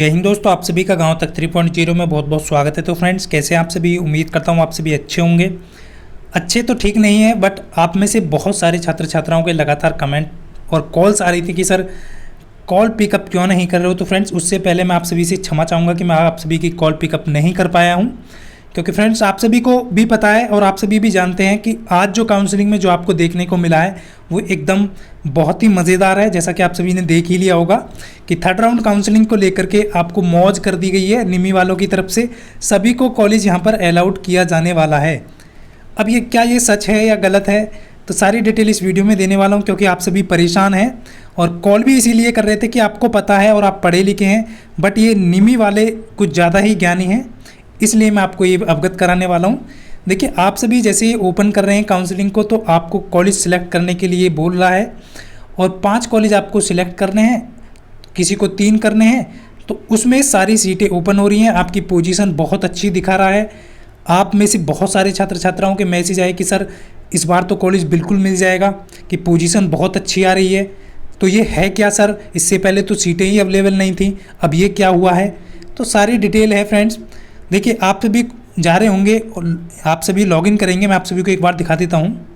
जय हिंद दोस्तों, आप सभी का गांव तक 3.0 में बहुत बहुत स्वागत है। तो फ्रेंड्स, कैसे हैं आप सभी? उम्मीद करता हूं आप सभी अच्छे होंगे। अच्छे तो ठीक नहीं है, बट आप में से बहुत सारे छात्र छात्राओं के लगातार कमेंट और कॉल्स आ रही थी कि सर कॉल पिकअप क्यों नहीं कर रहे हो। तो फ्रेंड्स, उससे पहले मैं आप सभी से क्षमा चाहूँगा कि मैं आप सभी की कॉल पिकअप नहीं कर पाया हूँ, क्योंकि फ्रेंड्स आप सभी को भी पता है और आप सभी भी जानते हैं कि आज जो काउंसलिंग में जो आपको देखने को मिला है वो एकदम बहुत ही मज़ेदार है। जैसा कि आप सभी ने देख ही लिया होगा कि थर्ड राउंड काउंसलिंग को लेकर के आपको मौज कर दी गई है निमी वालों की तरफ से। सभी को कॉलेज यहाँ पर अलाउड किया जाने वाला है। अब ये क्या ये सच है या गलत है, तो सारी डिटेल इस वीडियो में देने वाला हूँ, क्योंकि आप सभी परेशान हैं और कॉल भी इसीलिए कर रहे थे कि आपको पता है और आप पढ़े लिखे हैं, बट ये निमी वाले कुछ ज़्यादा ही ज्ञानी हैं, इसलिए मैं आपको ये अवगत कराने वाला हूँ। देखिए, आप सभी जैसे ही ओपन कर रहे हैं काउंसलिंग को, तो आपको कॉलेज सिलेक्ट करने के लिए बोल रहा है और 5 कॉलेज आपको सिलेक्ट करने हैं, किसी को 3 करने हैं। तो उसमें सारी सीटें ओपन हो रही हैं। आपकी पोजीशन बहुत अच्छी दिखा रहा है। आप में से बहुत सारे छात्र छात्राओं के मैसेज आए कि सर इस बार तो कॉलेज बिल्कुल मिल जाएगा, कि पोजीशन बहुत अच्छी आ रही है। तो ये है क्या सर? इससे पहले तो सीटें ही अवेलेबल नहीं थी, अब ये क्या हुआ है? तो सारी डिटेल है फ्रेंड्स। देखिए, आप सभी जा रहे होंगे और आप सभी लॉगिन करेंगे। मैं आप सभी को एक बार दिखा देता हूँ।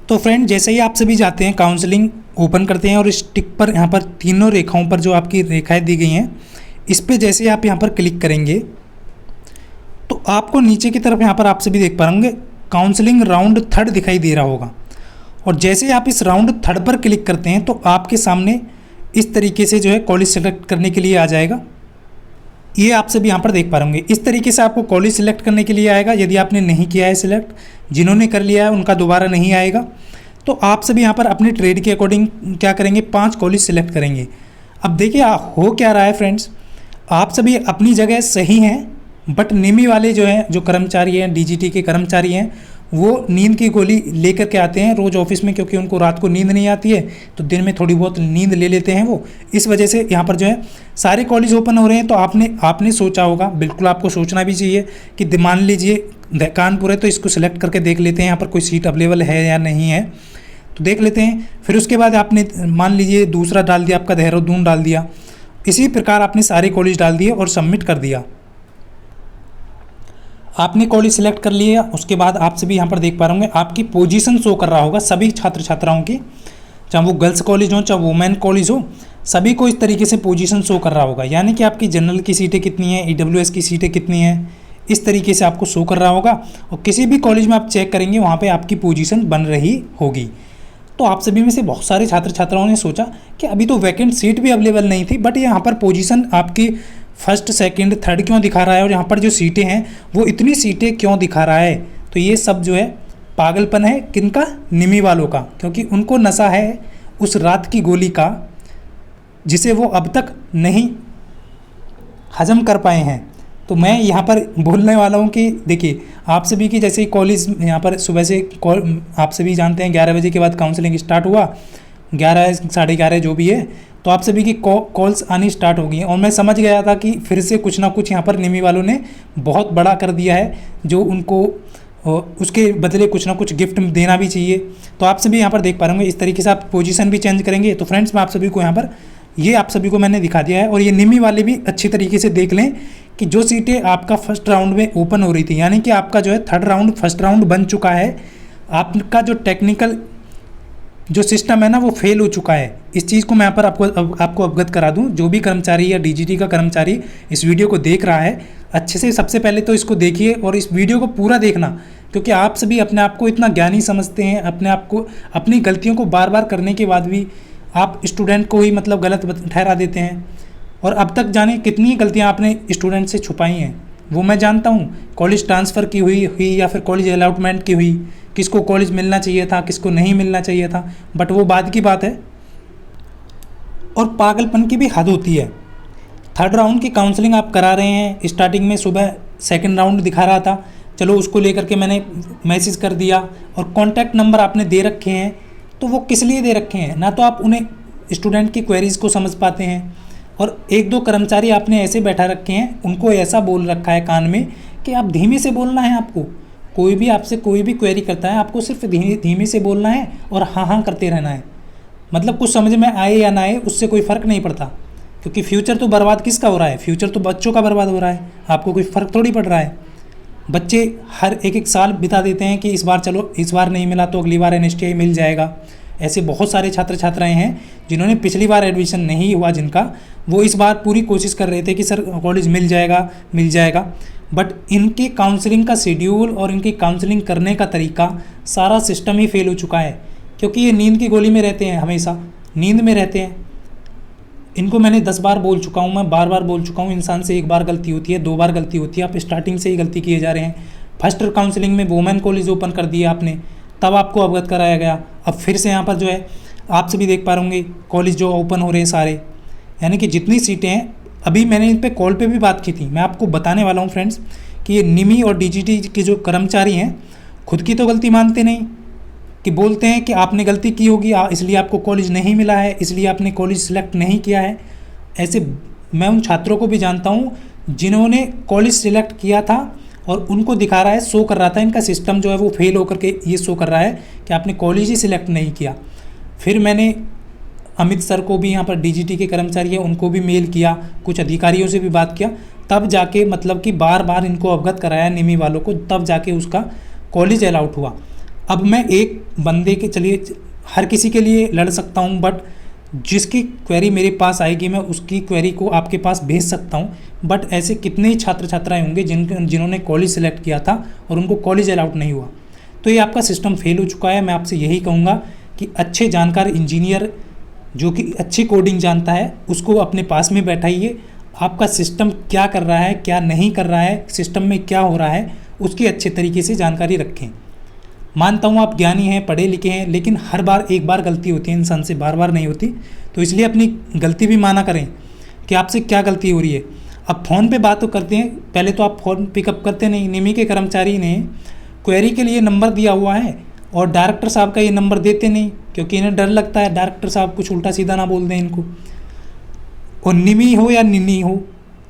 तो फ्रेंड, जैसे ही आप सभी जाते हैं काउंसलिंग ओपन करते हैं और इस टिक पर यहाँ पर तीनों रेखाओं पर जो आपकी रेखाएं दी गई हैं, इस पर जैसे ही आप यहाँ पर क्लिक करेंगे तो आपको नीचे की तरफ यहाँ पर आप सभी देख पाएंगे काउंसलिंग राउंड 3 दिखाई दे रहा होगा। और जैसे ही आप इस राउंड 3 पर क्लिक करते हैं तो आपके सामने इस तरीके से जो है कॉलेज सेलेक्ट करने के लिए आ जाएगा। ये आप सभी यहाँ पर देख पा रहे होंगे। इस तरीके से आपको कॉलेज सिलेक्ट करने के लिए आएगा। यदि आपने नहीं किया है सिलेक्ट, जिन्होंने कर लिया है उनका दोबारा नहीं आएगा। तो आप सभी यहाँ पर अपने ट्रेड के अकॉर्डिंग क्या करेंगे, 5 कॉलेज सिलेक्ट करेंगे। अब देखिए हो क्या रहा है फ्रेंड्स, आप सभी अपनी जगह सही हैं, बट निमी वाले जो हैं, जो कर्मचारी हैं, डीजीटी के कर्मचारी हैं, वो नींद की गोली लेकर के आते हैं रोज़ ऑफिस में, क्योंकि उनको रात को नींद नहीं आती है, तो दिन में थोड़ी बहुत नींद ले लेते हैं वो। इस वजह से यहाँ पर जो है सारे कॉलेज ओपन हो रहे हैं। तो आपने सोचा होगा, बिल्कुल आपको सोचना भी चाहिए कि मान लीजिए कानपुर है तो इसको सिलेक्ट करके देख लेते हैं यहाँ पर कोई सीट अवेलेबल है या नहीं है, तो देख लेते हैं। फिर उसके बाद आपने मान लीजिए दूसरा डाल दिया, आपका देहरादून डाल दिया। इसी प्रकार आपने सारे कॉलेज डाल दिए और सबमिट कर दिया। आपने कॉलेज सिलेक्ट कर लिया। उसके बाद आप सभी यहाँ पर देख पा रहे होंगे आपकी पोजीशन शो कर रहा होगा सभी छात्र छात्राओं की, चाहे वो गर्ल्स कॉलेज हो चाहे वुमेन कॉलेज हो, सभी को इस तरीके से पोजीशन शो कर रहा होगा। यानी कि आपकी जनरल की सीटें कितनी हैं, ईडब्ल्यूएस की सीटें कितनी हैं, इस तरीके से आपको शो कर रहा होगा। और किसी भी कॉलेज में आप चेक करेंगे वहाँ पर आपकी पोजीशन बन रही होगी। तो आप सभी में से बहुत सारे छात्र छात्राओं ने सोचा कि अभी तो वैकेंट सीट भी अवेलेबल नहीं थी, बट यहाँ पर पोजीशन आपकी फर्स्ट सेकंड थर्ड क्यों दिखा रहा है, और यहाँ पर जो सीटें हैं वो इतनी सीटें क्यों दिखा रहा है? तो ये सब जो है पागलपन है किनका? निमी वालों का, क्योंकि उनको नशा है उस रात की गोली का, जिसे वो अब तक नहीं हजम कर पाए हैं। तो मैं यहाँ पर बोलने वाला हूँ कि देखिए, आप सभी की जैसे ही कॉलेज यहाँ पर सुबह से आप सभी जानते हैं 11 बजे के बाद काउंसलिंग स्टार्ट हुआ, 11 साढ़े 11 जो भी है, तो आप सभी की कॉल्स आनी स्टार्ट हो गई हैं। और मैं समझ गया था कि फिर से कुछ ना कुछ यहाँ पर निमी वालों ने बहुत बड़ा कर दिया है, जो उनको उसके बदले कुछ ना कुछ गिफ्ट देना भी चाहिए। तो आप सभी यहाँ पर देख पा रहे होंगे इस तरीके से आप पोजीशन भी चेंज करेंगे। तो फ्रेंड्स, मैं आप सभी को यहाँ पर ये आप सभी को मैंने दिखा दिया है। और ये निमी वाले भी अच्छी तरीके से देख लें कि जो सीटें आपका फर्स्ट राउंड में ओपन हो रही थी, यानी कि आपका जो है थर्ड राउंड फर्स्ट राउंड बन चुका है, आपका जो टेक्निकल जो सिस्टम है ना वो फेल हो चुका है। इस चीज़ को मैं यहाँ पर आपको अवगत करा दूं। जो भी कर्मचारी या डीजीटी का कर्मचारी इस वीडियो को देख रहा है, अच्छे से सबसे पहले तो इसको देखिए और इस वीडियो को पूरा देखना, क्योंकि आप सभी अपने आप को इतना ज्ञानी समझते हैं, अपने आप को अपनी गलतियों को बार बार करने के बाद भी आप स्टूडेंट को ही मतलब गलत ठहरा देते हैं। और अब तक जाने कितनी गलतियाँ आपने स्टूडेंट से छुपाई हैं, वो मैं जानता हूँ। कॉलेज ट्रांसफ़र की हुई या फिर कॉलेज अलॉटमेंट की हुई, किसको कॉलेज मिलना चाहिए था, किसको नहीं मिलना चाहिए था, बट वो बाद की बात है। और पागलपन की भी हद होती है। थर्ड राउंड की काउंसलिंग आप करा रहे हैं, स्टार्टिंग में सुबह सेकंड राउंड दिखा रहा था, चलो उसको लेकर के मैंने मैसेज कर दिया, और कॉन्टैक्ट नंबर आपने दे रखे हैं। तो वो किस लिए दे रखे हैं? ना तो आप उन्हें स्टूडेंट की क्वेरीज़ को समझ पाते हैं, और 1-2 कर्मचारी आपने ऐसे बैठा रखे हैं, उनको ऐसा बोल रखा है कान में कि आप धीमे से बोलना है। आपको कोई भी आपसे कोई भी क्वेरी करता है, आपको सिर्फ धीमे से बोलना है और हाँ हाँ करते रहना है। मतलब कुछ समझ में आए या ना आए उससे कोई फ़र्क नहीं पड़ता। क्योंकि फ्यूचर तो बर्बाद किसका हो रहा है, फ्यूचर तो बच्चों का बर्बाद हो रहा है, आपको कोई फ़र्क थोड़ी पड़ रहा है। बच्चे हर एक साल बिता देते हैं कि इस बार चलो इस बार नहीं मिला तो अगली बार NSTI मिल जाएगा। ऐसे बहुत सारे छात्र छात्राएं हैं जिन्होंने पिछली बार एडमिशन नहीं हुआ जिनका, वो इस बार पूरी कोशिश कर रहे थे कि सर कॉलेज मिल जाएगा। बट इनके काउंसलिंग का शेड्यूल और इनकी काउंसलिंग करने का तरीका, सारा सिस्टम ही फेल हो चुका है। क्योंकि ये नींद की गोली में रहते हैं, हमेशा नींद में रहते हैं। इनको मैंने 10 बार बोल चुका हूँ, मैं बार बार बोल चुका हूँ, इंसान से एक बार गलती होती है, 2 बार गलती होती है, आप स्टार्टिंग से ही गलती किए जा रहे हैं। फर्स्ट काउंसलिंग में वुमेन कॉलेज ओपन कर दिया आपने, तब आपको अवगत कराया गया। अब फिर से यहाँ पर जो है आप सभी देख पा होंगे कॉलेज जो ओपन हो रहे हैं सारे, यानी कि जितनी सीटें हैं, अभी मैंने इन पे कॉल पे भी बात की थी। मैं आपको बताने वाला हूँ फ्रेंड्स कि ये निमी और DGT के जो कर्मचारी हैं खुद की तो गलती मानते नहीं, कि बोलते हैं कि आपने गलती की होगी इसलिए आपको कॉलेज नहीं मिला है, इसलिए आपने कॉलेज सिलेक्ट नहीं किया है। ऐसे मैं उन छात्रों को भी जानता हूँ जिन्होंने कॉलेज सिलेक्ट किया था और उनको दिखा रहा है, शो कर रहा था, इनका सिस्टम जो है वो फेल होकर के ये शो कर रहा है कि आपने कॉलेज ही सिलेक्ट नहीं किया। फिर मैंने अमित सर को भी, यहाँ पर DGT के कर्मचारी हैं उनको भी मेल किया, कुछ अधिकारियों से भी बात किया, तब जाके मतलब कि बार बार इनको अवगत कराया निमी वालों को, तब जाके उसका कॉलेज अलाउट हुआ। अब मैं एक बंदे के चलिए हर किसी के लिए लड़ सकता हूँ, बट जिसकी क्वेरी मेरे पास आएगी मैं उसकी क्वेरी को आपके पास भेज सकता हूँ। बट ऐसे कितने ही छात्र छात्राएं होंगे जिन्होंने कॉलेज सेलेक्ट किया था और उनको कॉलेज अलाउट नहीं हुआ। तो ये आपका सिस्टम फेल हो चुका है। मैं आपसे यही कहूँगा कि अच्छे जानकार इंजीनियर जो कि अच्छी कोडिंग जानता है उसको अपने पास में बैठाइए। आपका सिस्टम क्या कर रहा है, क्या नहीं कर रहा है, सिस्टम में क्या हो रहा है, उसकी अच्छे तरीके से जानकारी रखें। मानता हूँ आप ज्ञानी हैं, पढ़े लिखे हैं, लेकिन हर बार एक बार गलती होती है इंसान से, बार बार नहीं होती। तो इसलिए अपनी गलती भी माना करें कि आपसे क्या गलती हो रही है। अब फ़ोन पे बात तो करते हैं, पहले तो आप फ़ोन पिकअप करते नहीं। निमी के कर्मचारी ने क्वेरी के लिए नंबर दिया हुआ है और डायरेक्टर साहब का ये नंबर देते नहीं, क्योंकि इन्हें डर लगता है डायरेक्टर साहब कुछ उल्टा सीधा ना बोल दें इनको। और निमी हो या निनी हो,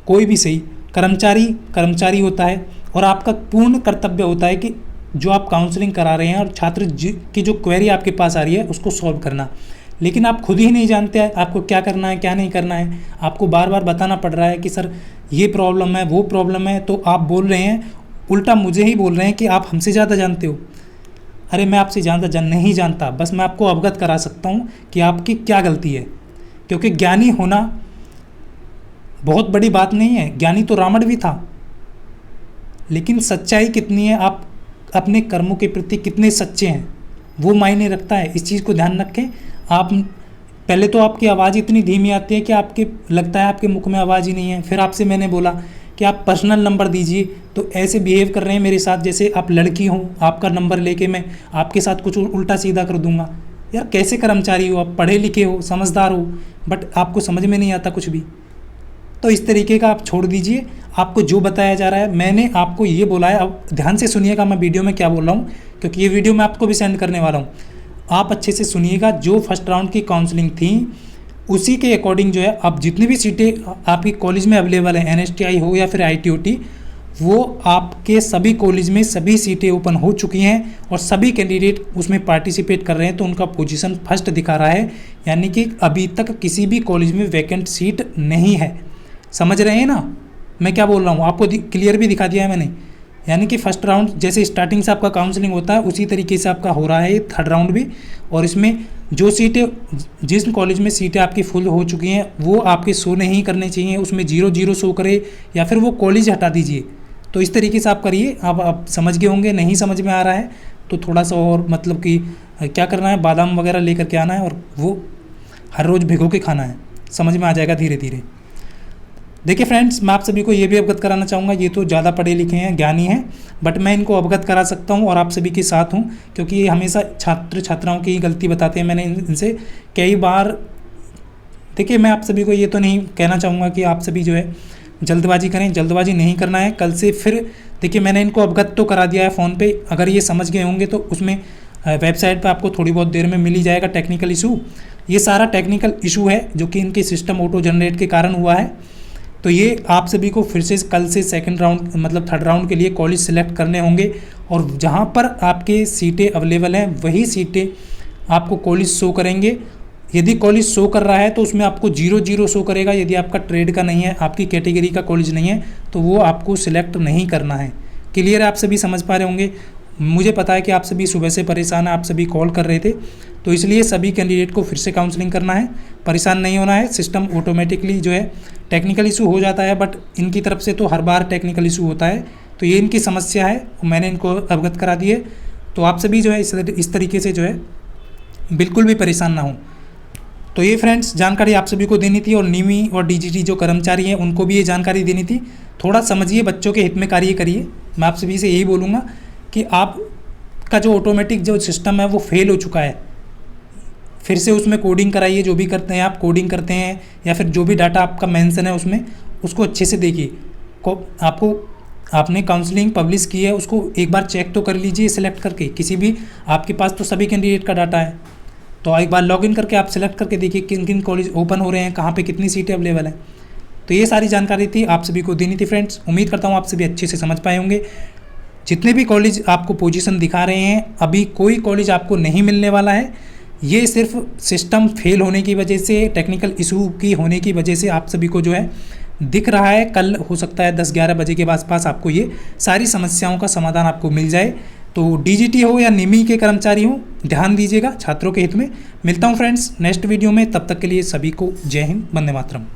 कोई भी सही, कर्मचारी होता है और आपका पूर्ण कर्तव्य होता है कि जो आप काउंसलिंग करा रहे हैं और छात्र की जो क्वेरी आपके पास आ रही है उसको सॉल्व करना। लेकिन आप खुद ही नहीं जानते हैं आपको क्या करना है, क्या नहीं करना है। आपको बार बार बताना पड़ रहा है कि सर ये प्रॉब्लम है, वो प्रॉब्लम है, तो आप बोल रहे हैं, उल्टा मुझे ही बोल रहे हैं कि आप हमसे ज़्यादा जानते हो। अरे मैं आपसे ज़्यादा नहीं जानता, बस मैं आपको अवगत करा सकता हूँ कि आपकी क्या गलती है। क्योंकि ज्ञानी होना बहुत बड़ी बात नहीं है, ज्ञानी तो रावण भी था, लेकिन सच्चाई कितनी है, आप अपने कर्मों के प्रति कितने सच्चे हैं, वो मायने रखता है। इस चीज़ को ध्यान रखें। आप पहले तो आपकी आवाज़ इतनी धीमी आती है कि आपके लगता है आपके मुख में आवाज़ ही नहीं है। फिर आपसे मैंने बोला कि आप पर्सनल नंबर दीजिए, तो ऐसे बिहेव कर रहे हैं मेरे साथ जैसे आप लड़की हो, आपका नंबर लेके मैं आपके साथ कुछ उल्टा सीधा कर दूंगा। यार कैसे कर्मचारी हो आप, पढ़े लिखे हो, समझदार हो, बट आपको समझ में नहीं आता कुछ भी। तो इस तरीके का आप छोड़ दीजिए। आपको जो बताया जा रहा है, मैंने आपको ये बोला है, अब ध्यान से सुनिएगा मैं वीडियो में क्या बोल रहा हूँ, क्योंकि ये वीडियो मैं आपको भी सेंड करने वाला हूँ। आप अच्छे से सुनिएगा। जो फर्स्ट राउंड की काउंसलिंग थी उसी के अकॉर्डिंग जो है, अब जितनी भी सीटें आपकी कॉलेज में अवेलेबल है, NSTI हो या फिर ITOT, वो आपके सभी कॉलेज में सभी सीटें ओपन हो चुकी हैं और सभी कैंडिडेट उसमें पार्टिसिपेट कर रहे हैं। तो उनका पोजीशन फर्स्ट दिखा रहा है, यानी कि अभी तक किसी भी कॉलेज में वैकेंट सीट नहीं है। समझ रहे हैं ना मैं क्या बोल रहा हूँ, आपको क्लियर भी दिखा दिया है मैंने। यानी कि फर्स्ट राउंड जैसे स्टार्टिंग से आपका काउंसलिंग होता है उसी तरीके से आपका हो रहा है थर्ड राउंड भी। और इसमें जो सीटें, जिस कॉलेज में सीटें आपकी फुल हो चुकी हैं वो आपके शो नहीं करने चाहिए, उसमें 0 शो करे या फिर वो कॉलेज हटा दीजिए। तो इस तरीके से आप करिए। आप समझ गए होंगे। नहीं समझ में आ रहा है तो थोड़ा सा और मतलब कि क्या करना है, बादाम वगैरह लेकर के आना है और वो हर रोज़ भिगो के खाना है, समझ में आ जाएगा धीरे धीरे। देखिए फ्रेंड्स, मैं आप सभी को ये भी अवगत कराना चाहूँगा, ये तो ज़्यादा पढ़े लिखे हैं, ज्ञानी हैं, बट मैं इनको अवगत करा सकता हूँ और आप सभी के साथ हूँ, क्योंकि ये हमेशा छात्र छात्राओं की गलती बताते हैं। मैंने इनसे कई बार, देखिए मैं आप सभी को ये तो नहीं कहना चाहूँगा कि आप सभी जो है जल्दबाजी करें, जल्दबाजी नहीं करना है। कल से फिर देखिए मैंने इनको अवगत तो करा दिया है फ़ोन पे, अगर ये समझ गए होंगे तो उसमें वेबसाइट पे आपको थोड़ी बहुत देर में मिल ही जाएगा टेक्निकल इशू। ये सारा टेक्निकल इशू है जो कि इनके सिस्टम ऑटो जनरेट के कारण हुआ है। तो ये आप सभी को फिर से कल से सेकंड राउंड मतलब थर्ड राउंड के लिए कॉलेज सेलेक्ट करने होंगे और जहाँ पर आपके सीटें अवेलेबल हैं वही सीटें आपको कॉलेज शो करेंगे। यदि कॉलेज शो कर रहा है तो उसमें आपको 0 शो करेगा। यदि आपका ट्रेड का नहीं है, आपकी कैटेगरी का कॉलेज नहीं है, तो वो आपको सिलेक्ट नहीं करना है। क्लियर है? आप सभी समझ पा रहे होंगे। मुझे पता है कि आप सभी सुबह से परेशान हैं, आप सभी कॉल कर रहे थे, तो इसलिए सभी कैंडिडेट को फिर से काउंसलिंग करना है। परेशान नहीं होना है, सिस्टम ऑटोमेटिकली जो है टेक्निकल इशू हो जाता है, बट इनकी तरफ से तो हर बार टेक्निकल इशू होता है, तो ये इनकी समस्या है, मैंने इनको अवगत करा दी है। तो आप सभी जो है इस तरीके से जो है बिल्कुल भी परेशान ना हो। तो ये फ्रेंड्स जानकारी आप सभी को देनी थी, और निमी और डीजीटी जो कर्मचारी हैं उनको भी ये जानकारी देनी थी। थोड़ा समझिए, बच्चों के हित में कार्य करिए। मैं आप सभी से यही बोलूँगा कि आपका जो ऑटोमेटिक जो सिस्टम है वो फेल हो चुका है, फिर से उसमें कोडिंग कराइए। जो भी करते हैं आप, कोडिंग करते हैं या फिर जो भी डाटा आपका मेंशन है उसमें, उसको अच्छे से देखिए। आपने काउंसलिंग पब्लिश की है, उसको एक बार चेक तो कर लीजिए सिलेक्ट करके। किसी भी, आपके पास तो सभी कैंडिडेट का डाटा है, तो एक बार लॉगिन करके आप सिलेक्ट करके देखिए किन किन कॉलेज ओपन हो रहे हैं, कहाँ पे कितनी सीटें अवेलेबल हैं। तो ये सारी जानकारी थी, आप सभी को देनी थी फ्रेंड्स। उम्मीद करता हूँ आप सभी अच्छे से समझ पाए होंगे। जितने भी कॉलेज आपको पोजीशन दिखा रहे हैं, अभी कोई कॉलेज आपको नहीं मिलने वाला है। ये सिर्फ सिस्टम फेल होने की वजह से, टेक्निकल इशू की होने की वजह से आप सभी को जो है दिख रहा है। कल हो सकता है 10-11 बजे के आसपास आपको ये सारी समस्याओं का समाधान आपको मिल जाए। तो डीजीटी हो या निमी के कर्मचारी हो, ध्यान दीजिएगा छात्रों के हित में। मिलता हूँ फ्रेंड्स नेक्स्ट वीडियो में, तब तक के लिए सभी को जय हिंद, वंदे मातरम।